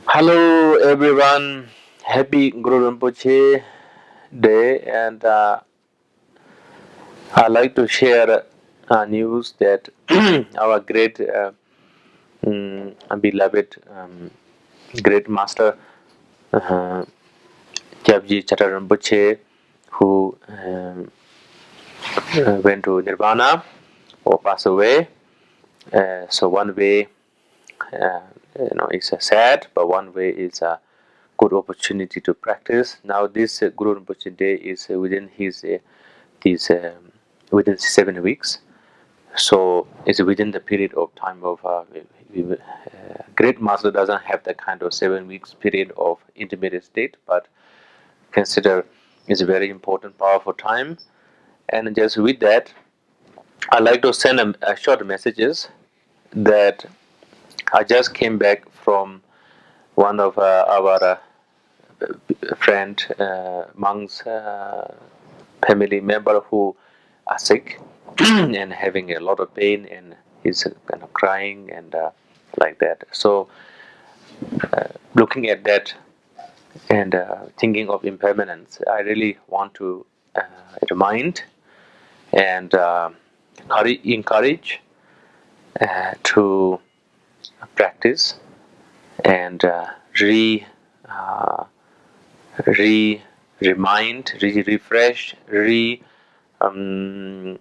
Hello everyone, happy Guru Rinpoche day, and I'd like to share news that our great beloved great master uh, Kyabje Chatral Rinpoche, who went to nirvana or passed away. So one way, it's sad, but one way is a good opportunity to practice. Now this Guru Rinpoche day is within his within 7 weeks, so it's within the period of time of great master doesn't have that kind of 7 weeks period of intermediate state, but consider it's a very important powerful time. And just with that, I like to send a short messages that I just came back from one of our friend monks family member who are sick and having a lot of pain, and he's kind of crying and like that. So looking at that and thinking of impermanence, I really want to remind and encourage to practice and uh, re remind, refresh, um,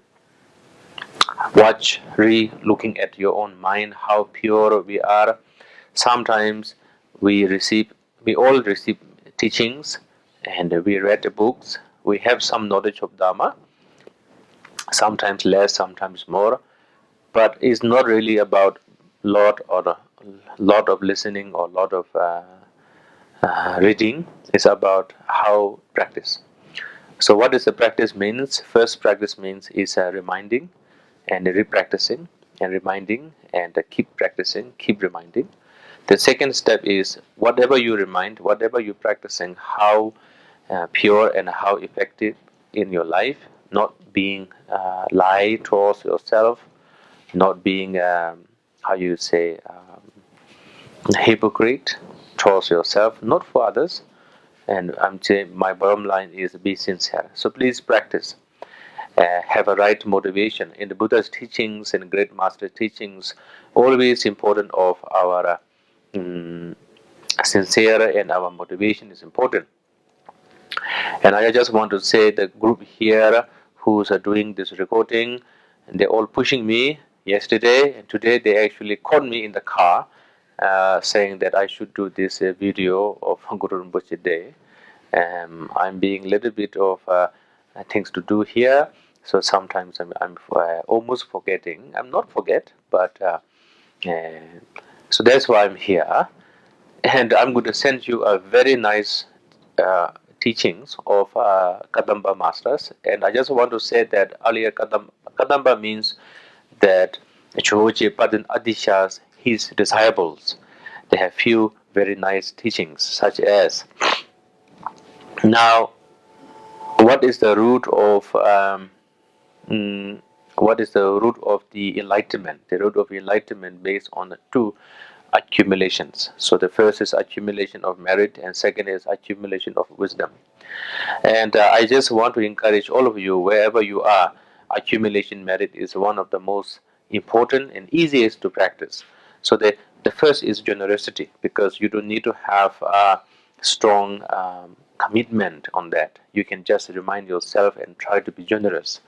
watch, looking at your own mind, how pure we are. Sometimes we receive, we all receive teachings, and we read the books. We have some knowledge of Dharma, sometimes less, sometimes more. But it's not really about lot of listening or lot of reading. It's about how practice. So what does the practice means? First practice means is reminding and repracticing and reminding and keep practicing, keep reminding. The second step is whatever you remind, whatever you're practicing, how pure and how effective in your life, not being lie towards yourself, not being how you say hypocrite towards yourself, not for others. And I'm saying my bottom line is be sincere. So please practice. Have a right motivation. In the Buddha's teachings and great master teachings, always important of our sincere and our motivation is important. And I just want to say the group here who's doing this recording, they're all pushing me yesterday, and today they actually called me in the car saying that I should do this video of Guru Rinpoche Day. I'm being a little bit of things to do here, so sometimes I'm almost forgetting. I'm not forget, but so that's why I'm here, and I'm going to send you a very nice uh, teachings of Kadampa masters. And I just want to say that earlier Kadampa means that Choje Padan Adishas, his disciples, they have few very nice teachings, such as now what is the root of what is the root of the enlightenment? The root of enlightenment based on the two accumulations. So the first is accumulation of merit, and second is accumulation of wisdom. And I just want to encourage all of you, wherever you are, accumulation merit is one of the most important and easiest to practice. So the first is generosity, because you don't need to have a strong commitment on that. You can just remind yourself and try to be generous.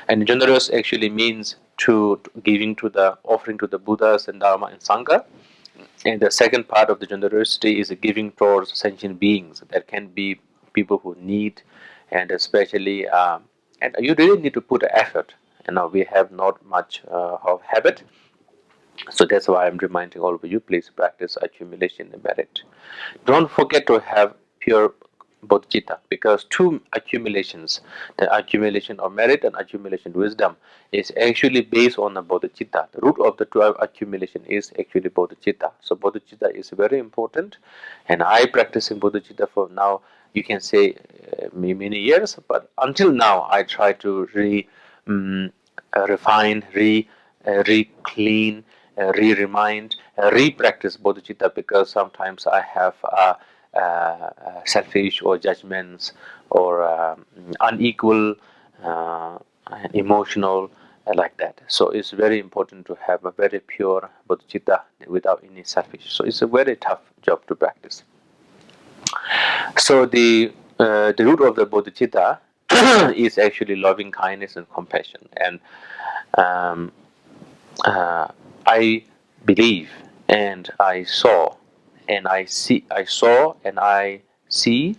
And generous actually means to giving to the offering to the Buddhas and Dharma and Sangha. And the second part of the generosity is giving towards sentient beings. That can be people who need, and especially, and you really need to put effort. We have not much of habit, so that's why I'm reminding all of you, please practice accumulation and merit. Don't forget to have pure bodhicitta, because two accumulations, the accumulation of merit and accumulation of wisdom, is actually based on the bodhicitta. The root of the two accumulation is actually bodhicitta. So bodhicitta is very important, and I practicing bodhicitta for now, you can say many years, but until now I try to refine, re clean, re-remind, re-practice bodhicitta, because sometimes I have selfish or judgments or unequal, emotional, like that. So it's very important to have a very pure bodhicitta without any selfish. So it's a very tough job to practice. So the root of the bodhicitta is actually loving kindness and compassion. And um, I believe and I saw and I see, I saw and I see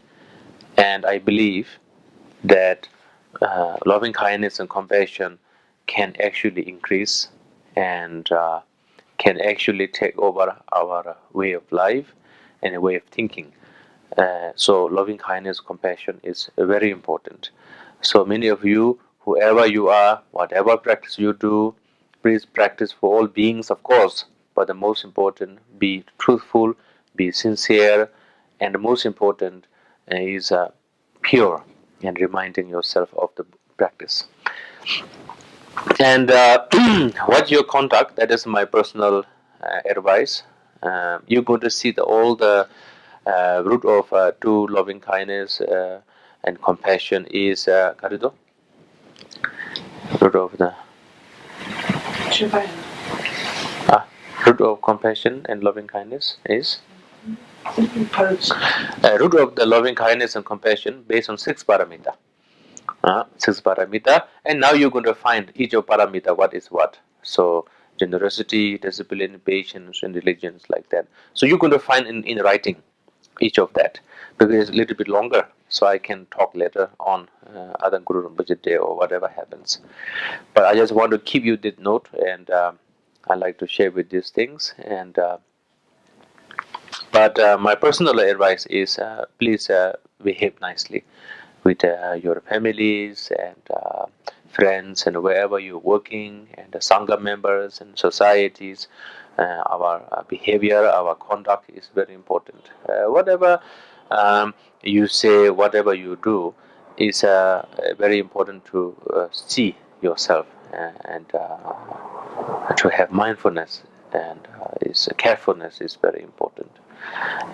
and I believe that loving kindness and compassion can actually increase and can actually take over our way of life and a way of thinking. So loving kindness, compassion is very important. So many of you, whoever you are, whatever practice you do, please practice for all beings, of course. But the most important, be truthful, be sincere, and the most important is pure, and reminding yourself of the practice. And what's your contact? That is my personal advice. You're going to see all the root of true loving kindness and compassion is Karido? Root of the root of compassion and loving kindness is root of the loving kindness and compassion based on 6 paramita. 6 paramita, and now you're going to find each of paramita what is what. So generosity, discipline, patience, and diligence, like that. So you're going to find in writing each of that, because it's a little bit longer, so I can talk later on other Guru Rinpoche Day or whatever happens. But I just want to keep you this note, and I like to share with these things. And but my personal advice is please behave nicely with your families and friends and wherever you're working, and the Sangha members and societies. Our behavior, our conduct is very important. Whatever you say, whatever you do, is very important to see yourself and to have mindfulness, and carefulness is very important.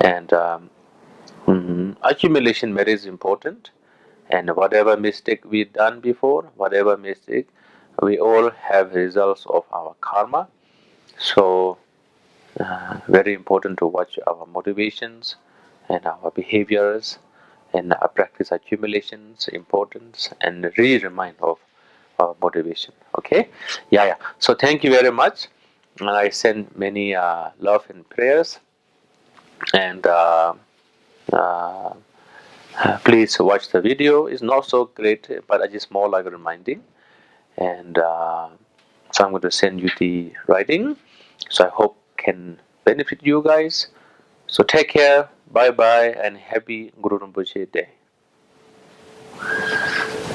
And accumulation merit is important, and whatever mistake we done before, whatever mistake, we all have results of our karma. So very important to watch our motivations and our behaviors and our practice accumulations importance, and remind of our motivation. Okay, yeah. So thank you very much, and I send many love and prayers, and please watch the video. It's not so great, but I just more like reminding. And so I'm going to send you the writing. So I hope can benefit you guys. So take care. Bye bye, and happy Guru Rinpoche Day.